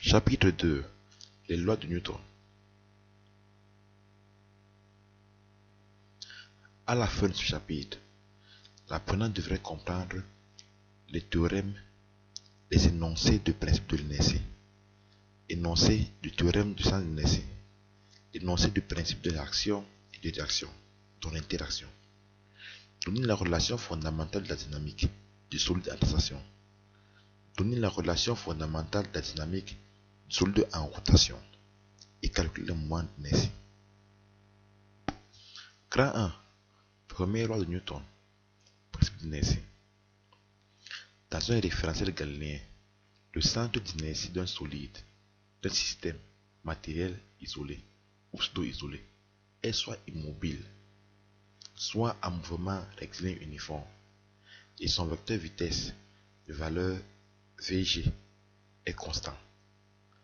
Chapitre 2. Les lois de Newton. À la fin de ce chapitre, l'apprenant devrait comprendre les théorèmes, les énoncés de principe de l'inertie, énoncé du théorème du sens de l'inertie, énoncé du principe de l'action et de réaction, dont l'interaction, donner la relation fondamentale de la dynamique du solide en sensation, donner la relation fondamentale de la dynamique du solide en rotation et calculer le moment d'inertie. Grand 1. Première loi de Newton. Principe d'inertie. Dans un référentiel galiléen, le centre d'inertie d'un solide, d'un système matériel isolé ou pseudo-isolé est soit immobile, soit en mouvement rectiligne uniforme, et son vecteur vitesse de valeur Vg est constant,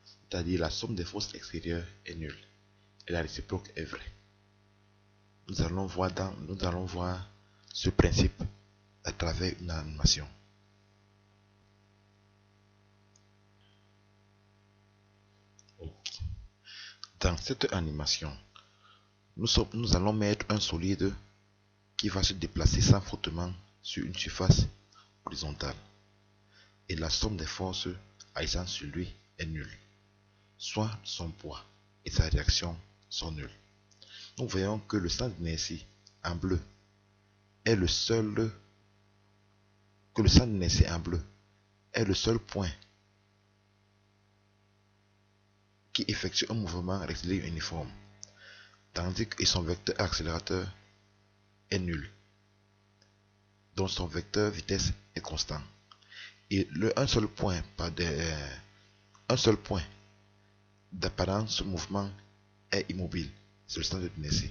c'est-à-dire la somme des forces extérieures est nulle et la réciproque est vraie. Nous allons voir ce principe à travers une animation. Dans cette animation, nous allons mettre un solide qui va se déplacer sans frottement sur une surface horizontale, et la somme des forces agissant sur lui est nulle, soit son poids et sa réaction sont nuls. Nous voyons que le centre d'inertie en bleu est le seul point qui effectue un mouvement rectiligne uniforme, tandis que son vecteur accélérateur est nul, dont son vecteur vitesse est constant. Et un seul point d'apparence mouvement est immobile, c'est le centre d'inertie.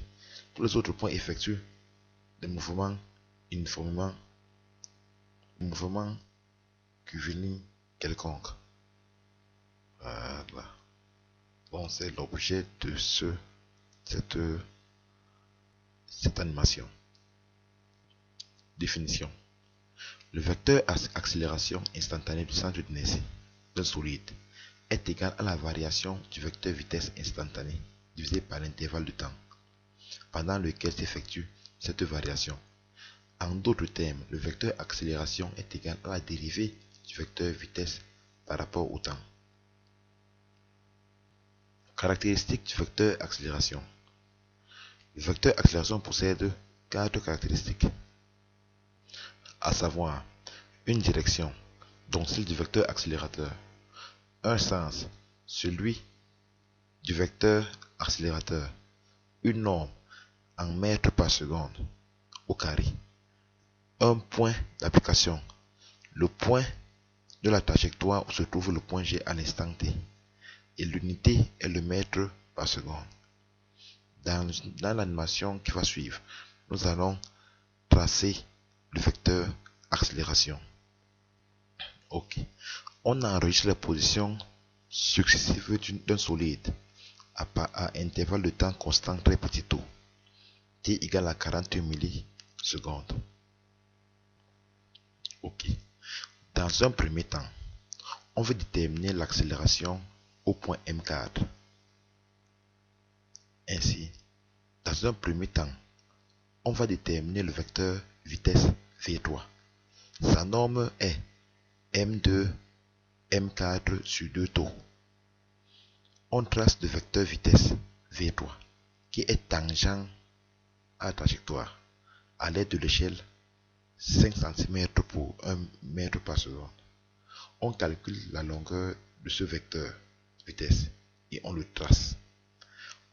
Tous les autres points effectuent des mouvements uniformément, mouvements curvilignes quelconques. Voilà. Bon, c'est l'objet de cette animation. Définition. Le vecteur accélération instantanée du centre d'inertie d'un solide est égal à la variation du vecteur vitesse instantanée divisé par l'intervalle de temps pendant lequel s'effectue cette variation. En d'autres termes, le vecteur accélération est égal à la dérivée du vecteur vitesse par rapport au temps. Caractéristiques du vecteur accélération. Le vecteur accélération possède 4 caractéristiques, à savoir une direction, dont celle du vecteur accélérateur, un sens, celui du vecteur accélérateur, une norme en mètres par seconde au carré, un point d'application, le point de la trajectoire où se trouve le point G à l'instant t, et l'unité est le mètre par seconde. Dans l'animation qui va suivre, nous allons tracer le vecteur accélération. Ok. On enregistre la position successive d'un solide à intervalle de temps constant très petit taux, t égale à 40 millisecondes. Ok. Dans un premier temps, on veut déterminer l'accélération au point M4. Ainsi, dans un premier temps, on va déterminer le vecteur vitesse V3. Sa norme est M2 M4 sur 2 taux. On trace le vecteur vitesse V3 qui est tangent à la trajectoire à l'aide de l'échelle 5 cm pour 1 mètre par seconde. On calcule la longueur de ce vecteur vitesse et on le trace.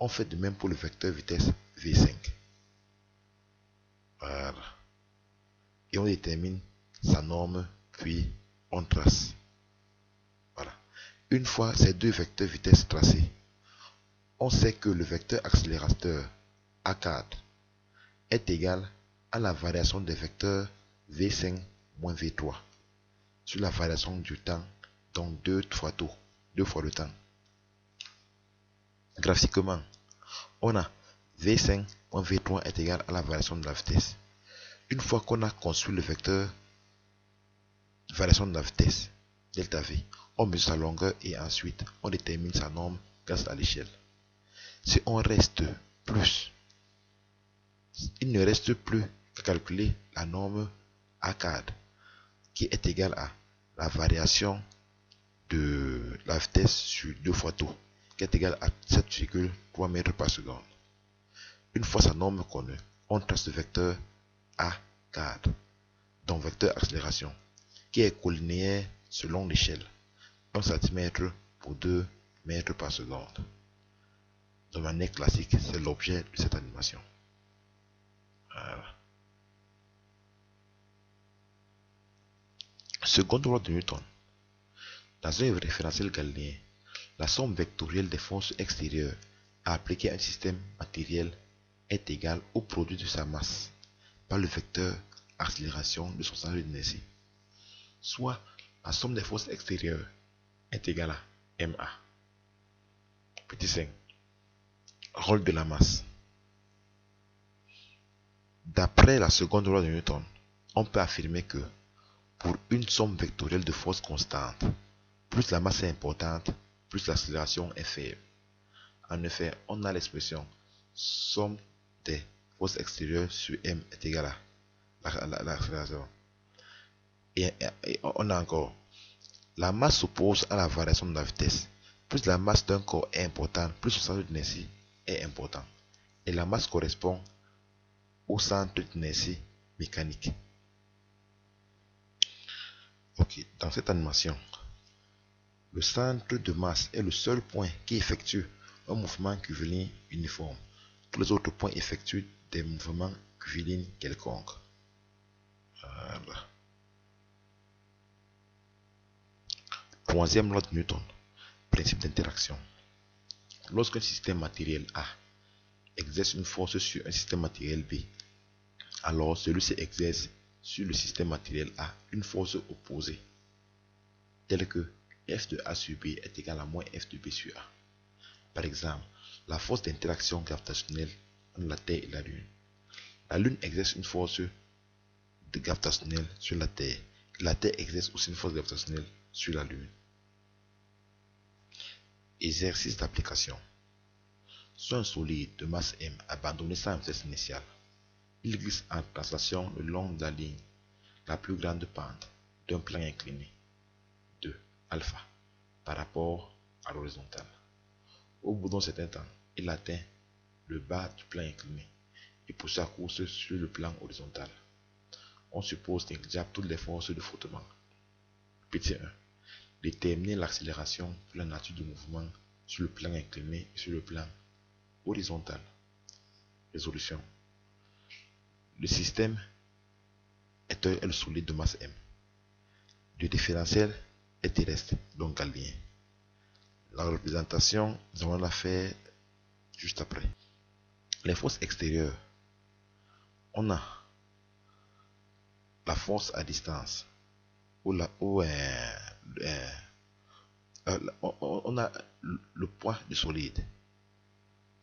On fait de même pour le vecteur vitesse V5. Voilà. Et on détermine sa norme, puis on trace. Voilà. Une fois ces deux vecteurs vitesse tracés, on sait que le vecteur accélérateur A4 est égal à la variation des vecteurs V5 moins V3 sur la variation du temps, donc 2 fois le temps. Graphiquement, on a V5 moins V3 est égal à la variation de la vitesse. Une fois qu'on a construit le vecteur variation de la vitesse, delta V, on mesure sa longueur et ensuite on détermine sa norme grâce à l'échelle. Si on reste plus, il ne reste plus qu'à calculer la norme ACAD qui est égale à la variation de la vitesse sur 2 fois taux qui est égale à 7,3 mètres par seconde. Une fois sa norme connue, on trace le vecteur ACAD, donc vecteur accélération, qui est collinéaire selon l'échelle, 1 cm pour 2 mètres par seconde. De manière classique, c'est l'objet de cette animation. Voilà. Seconde loi de Newton. Dans un référentiel galiléen, la somme vectorielle des forces extérieures appliquées à un système matériel est égale au produit de sa masse par le vecteur accélération de son centre d'inertie. Soit la somme des forces extérieures est égale à ma. Petit 5. Rôle de la masse. D'après la seconde loi de Newton, on peut affirmer que pour une somme vectorielle de forces constantes, plus la masse est importante, plus l'accélération est faible. En effet, on a l'expression somme des forces extérieures sur m est égale à l'accélération. Et on a encore la masse s'oppose à la variation de la vitesse. Plus la masse d'un corps est importante, plus son centre d'inertie est important. Et la masse correspond au centre d'inertie mécanique. Ok, dans cette animation, le centre de masse est le seul point qui effectue un mouvement curviligne uniforme. Tous les autres points effectuent des mouvements curvilignes quelconques. Voilà. Troisième loi de Newton, principe d'interaction. Lorsqu'un système matériel A exerce une force sur un système matériel B, alors celui-ci exerce sur le système matériel A une force opposée, telle que F de A sur B est égal à moins F de B sur A. Par exemple, la force d'interaction gravitationnelle entre la Terre et la Lune. La Lune exerce une force gravitationnelle sur la Terre, et la Terre exerce aussi une force gravitationnelle sur la Lune. Exercice d'application. Sur un solide de masse m abandonné sans vitesse initiale, il glisse en translation le long de la ligne la plus grande pente d'un plan incliné de alpha par rapport à l'horizontale. Au bout d'un certain temps, il atteint le bas du plan incliné et poursuit sa course sur le plan horizontal. On suppose négligeable toutes les forces de frottement. Petit 1. Déterminer l'accélération pour la nature du mouvement sur le plan incliné et sur le plan horizontal. Résolution. Le système est un solide de masse m. Le différentiel est terrestre, donc galiléen. La représentation, nous allons la faire juste après. Les forces extérieures. On a la force à distance. On a le poids du solide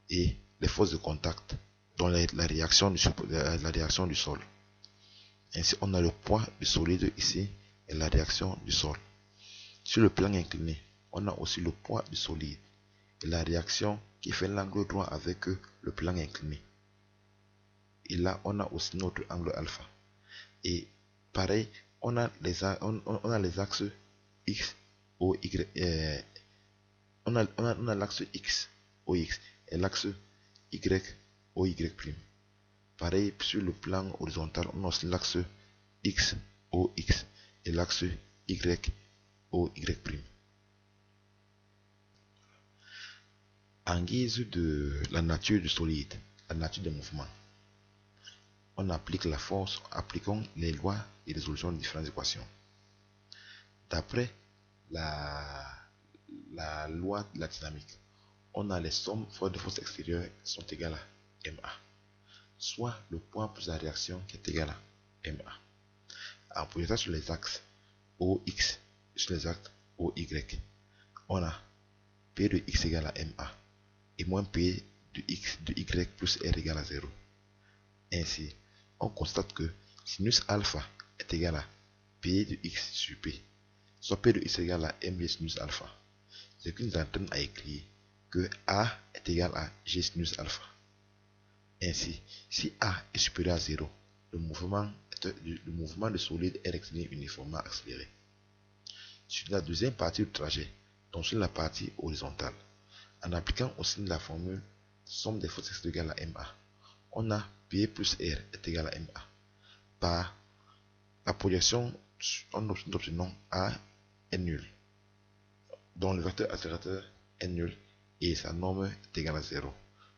et les forces de contact, dont la réaction du sol. Ainsi, on a le poids du solide ici et la réaction du sol. Sur le plan incliné, on a aussi le poids du solide et la réaction qui fait l'angle droit avec le plan incliné. Et là, on a aussi notre angle alpha. Et pareil, on a les axes X, O, Y. On a l'axe X, O, X et l'axe Y, O, Y'. Pareil, sur le plan horizontal, on a aussi l'axe X, O, X et l'axe Y, O, Y'. En guise de la nature du solide, la nature des mouvements, on applique la force, appliquons les lois et résolutions de différentes équations. D'après la loi de la dynamique, on a les sommes de forces extérieures qui sont égales à ma, soit le poids plus la réaction qui est égal à ma. En projetant sur les axes OX et sur les axes OY, on a P de X égale à ma et moins P de X de Y plus R égale à 0. Ainsi, on constate que sinus alpha est égal à P de X sur P, soit P de x est égal à mg sinus alpha. Ce qui nous entraîne à écrire que A est égal à g sinus alpha. Ainsi, si A est supérieur à 0, le mouvement de solide est rectiligne uniformément accéléré. Sur la deuxième partie du trajet, donc sur la partie horizontale, en appliquant aussi la formule somme des forces est égale à MA, on a P plus R est égal à MA. Par la projection, on obtient A est nul, donc le vecteur accélérateur est nul et sa norme est égale à 0.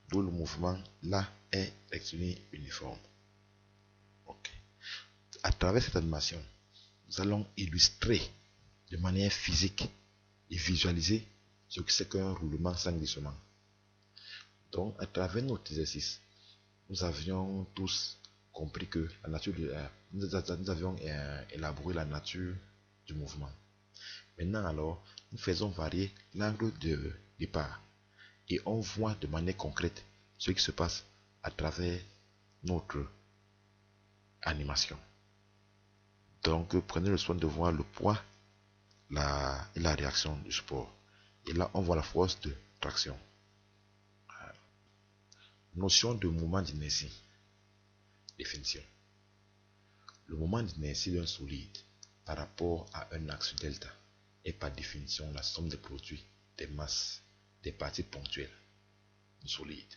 D'où le mouvement là est rectiligne uniforme. Okay. À travers cette animation, nous allons illustrer de manière physique et visualiser ce que c'est qu'un roulement sans glissement. Donc, à travers notre exercice, nous avions tous compris que la nature nous avions élaboré la nature du mouvement. Maintenant, alors, nous faisons varier l'angle de départ et on voit de manière concrète ce qui se passe à travers notre animation. Donc, prenez le soin de voir le poids et la réaction du support. Et là, on voit la force de traction. Notion de moment d'inertie. Définition. Le moment d'inertie d'un solide par rapport à un axe delta est par définition la somme des produits des masses des parties ponctuelles du solide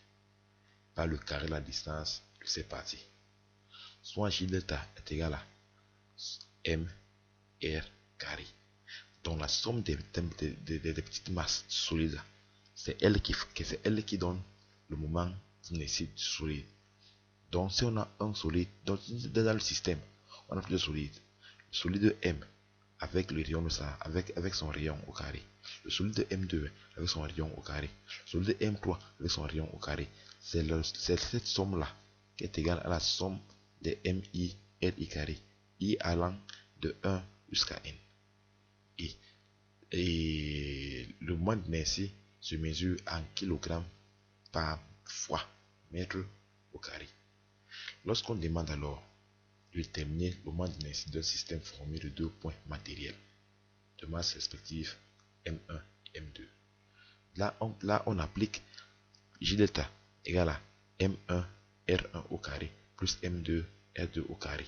par le carré de la distance de ces parties. Soit J delta est égal à M R carré. Donc la somme des petites masses solides, c'est elle qui donne le moment d'inertie du solide. Donc si on a un solide, dans le système, on a plusieurs solides. Le solide M avec le rayon de ça, avec son rayon au carré. Le solide M2 avec son rayon au carré. Le solide M3 avec son rayon au carré. C'est cette somme-là qui est égale à la somme des MI RI carré. I allant de 1 jusqu'à N. Et le moment d'inertie se mesure en kg par fois mètre au carré. Lorsqu'on demande alors de déterminer le moment d'inertie d'un système formé de deux points matériels de masse respective M1 et M2, là on applique J delta égale à M1 R1 au carré plus M2 R2 au carré.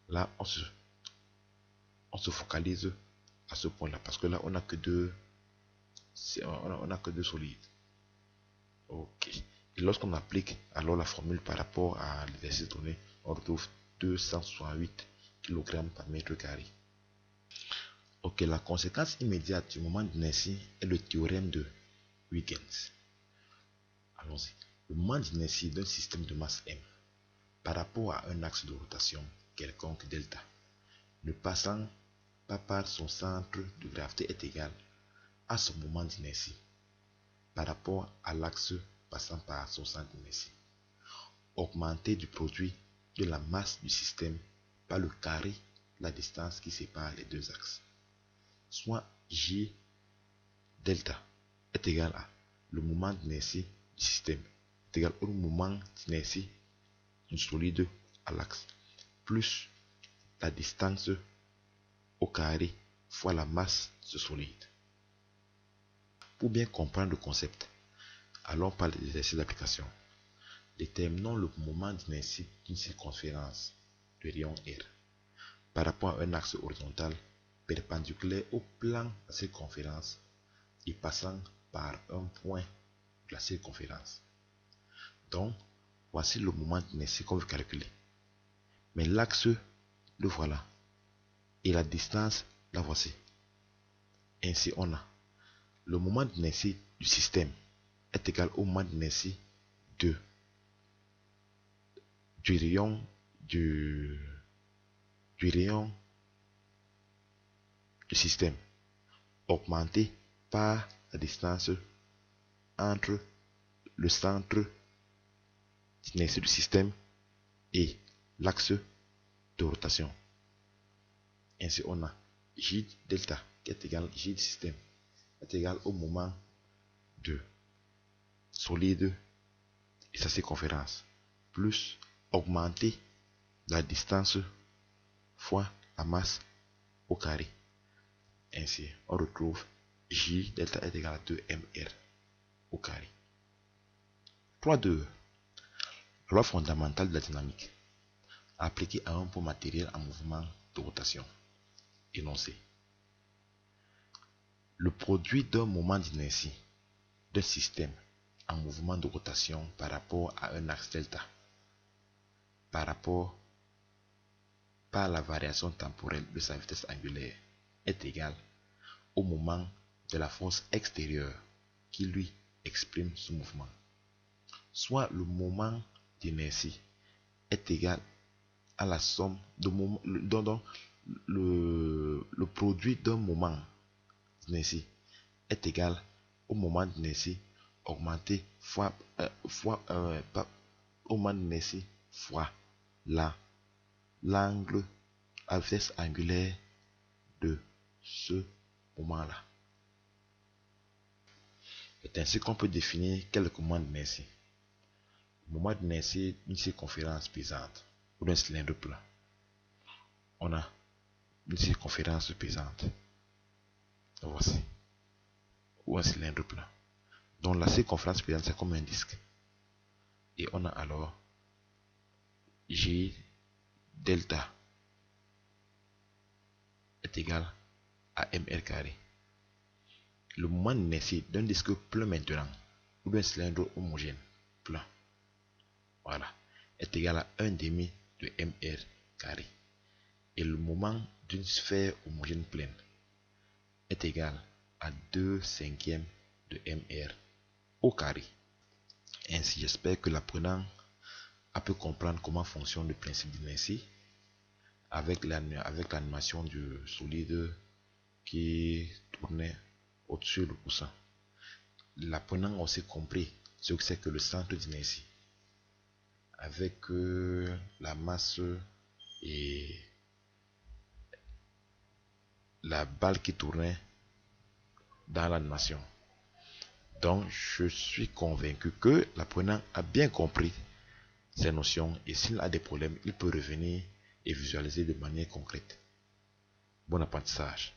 Là on se focalise à ce point là parce que là on n'a que deux solides. Ok. Et lorsqu'on applique alors la formule par rapport à l'exercice donné, on retrouve 268 kg par mètre carré. Ok, la conséquence immédiate du moment d'inertie est le théorème de Huygens. Allons-y. Le moment d'inertie d'un système de masse M par rapport à un axe de rotation quelconque delta ne passant pas par son centre de gravité est égal à son moment d'inertie par rapport à l'axe passant par son centre d'inertie, augmenté du produit de la masse du système par le carré de la distance qui sépare les deux axes, soit J delta est égal à le moment d'inertie du système est égal au moment d'inertie du solide à l'axe plus la distance au carré fois la masse de ce solide. Pour bien comprendre le concept, allons par les exercices d'application. Déterminons le moment d'inertie d'une circonférence de rayon R par rapport à un axe horizontal perpendiculaire au plan de la circonférence et passant par un point de la circonférence. Donc, voici le moment d'inertie qu'on veut calculer. Mais l'axe, le voilà. Et la distance, la voici. Ainsi, on a le moment d'inertie du système est égal au moment d'inertie du rayon du système augmenté par la distance entre le centre d'inertie du système et l'axe de rotation. Ainsi, on a J delta qui est égal à J du système est égal au moment de solide et sa circonférence plus augmenter la distance fois la masse au carré. Ainsi, on retrouve J delta est égal à 2mr au carré. 3.2. Loi fondamentale de la dynamique. Appliquée à un pot matériel en mouvement de rotation. Énoncé. Le produit d'un moment d'inertie d'un système en mouvement de rotation par rapport à un axe delta par la variation temporelle de sa vitesse angulaire est égal au moment de la force extérieure qui lui exprime ce mouvement. Soit le moment d'inertie est égal à la somme de moments, le produit d'un moment d'inertie est égal au moment d'inertie augmenté fois l'angle à vitesse angulaire de ce moment-là. C'est ainsi qu'on peut définir quelques moments d'inertie. Le moment d'inertie d'une circonférence pesante ou d'un cylindre plat. On a une circonférence pesante. Voici. Ou un cylindre plat. Donc la circonférence pesante c'est comme un disque. Et on a alors G delta est égal à mr carré. Le moment d'inertie d'un disque plein maintenant, ou d'un cylindre homogène plein, voilà, est égal à 1 demi de mr carré. Et le moment d'une sphère homogène pleine est égal à 2 cinquièmes de mr au carré. Ainsi, j'espère que l'apprenant a pu comprendre comment fonctionne le principe d'inertie avec l'animation du solide qui tournait au-dessus du coussin. L'apprenant a aussi compris ce que c'est que le centre d'inertie avec la masse et la balle qui tournait dans l'animation. Donc, je suis convaincu que l'apprenant a bien compris ces notions et s'il a des problèmes, il peut revenir et visualiser de manière concrète. Bon apprentissage.